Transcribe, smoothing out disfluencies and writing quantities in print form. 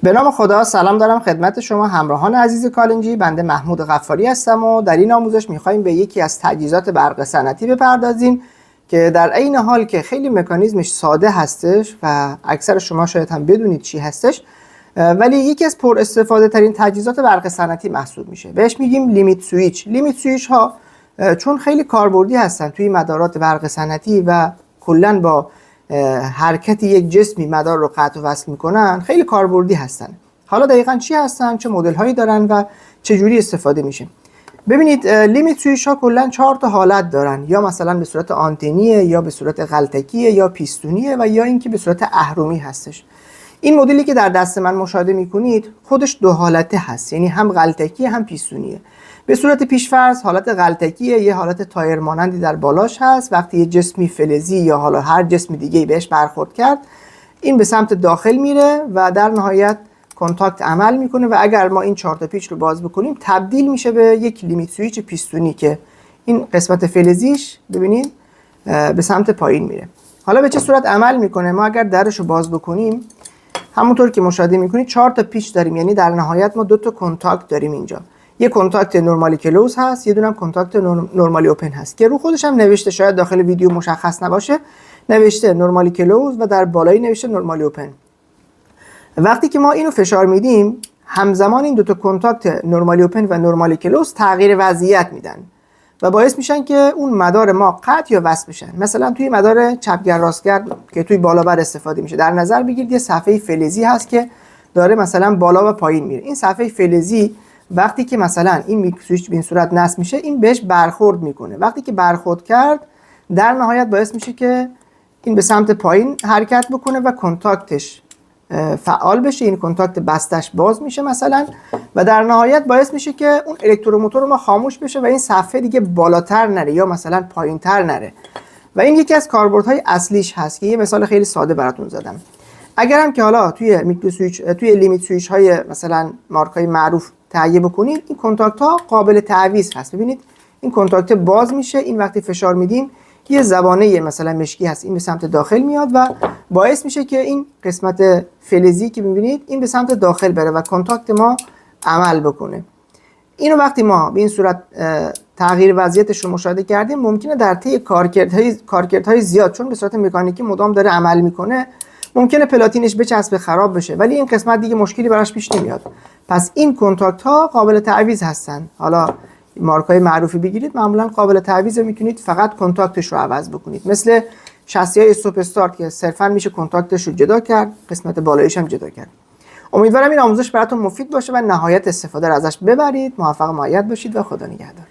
به نام خدا، سلام دارم خدمت شما همراهان عزیز کالنجی. بنده محمود غفاری هستم و در این آموزش میخوایم به یکی از تجهیزات برق صنعتی بپردازیم که در عین حال که خیلی مکانیزمش ساده هستش و اکثر شما شاید هم بدونید چی هستش، ولی یکی از پر استفاده ترین تجهیزات برق صنعتی محسوب میشه. بهش میگیم لیمیت سویچ. لیمیت سویچ ها چون خیلی کاربردی هستن توی مدارات برق صنعتی و کلا با حرکت یک جسمی مدار رو قطع و وصل میکنن، خیلی کاربردی هستن. حالا دقیقاً چی هستن، چه مدل هایی دارن و چه جوری استفاده میشه؟ ببینید، لیمیت سویچ ها کلا 4 تا حالت دارن، یا مثلا به صورت آنتنیه، یا به صورت غلطکیه، یا پیستونیه و یا اینکه به صورت اهرمی هستش. این مدلی که در دست من مشاهده میکنید خودش دو حالته هست، یعنی هم غلطکیه هم پیستونیه. به صورت پیشفرض حالت غلطکیه یه حالت تایر مانندی در بالاش هست. وقتی یه جسمی فلزی یا حالا هر جسم دیگه‌ای بهش برخورد کرد، این به سمت داخل میره و در نهایت کنتاکت عمل میکنه و اگر ما این 4 تا پیچ رو باز بکنیم تبدیل میشه به یک لیمیت سویچ پیستونی که این قسمت فلزیش ببینید به سمت پایین میره. حالا به چه صورت عمل میکنه؟ ما اگر درش رو باز بکنیم، همونطور که مشاهده میکنید 4 تا پیچ داریم، یعنی در نهایت ما 2 تا کنتاکت داریم اینجا. یه کنتاکت نورمالی کلوز هست، یه دونه هم کنتاکت نورمالی اوپن هست که رو خودش هم نوشته، شاید داخل ویدیو مشخص نباشه، نوشته نورمالی کلوز و در بالایی نوشته نورمالی اوپن. وقتی که ما اینو فشار میدیم، همزمان این 2 تا کنتاکت نورمالی اوپن و نورمالی کلوز تغییر وضعیت میدن و باعث میشن که اون مدار ما قطع یا وصل بشن. مثلا توی مدار چپگر راستگر که توی بالا بر استفاده میشه، در نظر بگیرید یه صفحه فلزی هست که داره مثلا بالا و پایین میره. این صفحه فلزی وقتی که مثلا این میک سویچ به این صورت نصب میشه، این بهش برخورد میکنه. وقتی که برخورد کرد، در نهایت باعث میشه که این به سمت پایین حرکت بکنه و کنتاکتش فعال بشه، این کنتاکت بستش باز میشه مثلا، و در نهایت باعث میشه که اون الکتروموتور ما خاموش بشه و این صفحه دیگه بالاتر نره یا مثلا پایینتر نره. و این یکی از کاربردهای اصلیش هست که یه مثال خیلی ساده براتون زدم. اگرم که حالا توی لیمیت سویچ های مثلا مارک های معروف تهیه بکنید، این کنتاکت ها قابل تعویض هست. ببینید این کنتاکت باز میشه، این وقتی فشار میدیم یه زبانه مثلا مشکی هست، این به سمت داخل میاد و باعث میشه که این قسمت فلزی که میبینید این به سمت داخل بره و کنتاکت ما عمل بکنه. اینو وقتی ما به این صورت تغییر وضعیتش رو مشاهده کردیم، ممکنه در طی کارکردهای زیاد، چون به صورت مکانیکی مدام داره عمل میکنه، ممکنه پلاتینش بچسبه خراب بشه، ولی این قسمت دیگه مشکلی براش پیش نمیاد. پس این کنتاکت ها قابل تعویض هستن. حالا مارکای معروفی بگیرید، معمولا قابل تعویض، میتونید فقط کنتاکتش رو عوض بکنید. مثل شاسی های استاپ استارت که صرفا میشه کنتاکتش رو جدا کرد، قسمت بالاییش هم جدا کرد. امیدوارم این آموزش براتون مفید باشه و نهایت استفاده رو ازش ببرید. موفق و مؤید باشید و خدا نگهدار.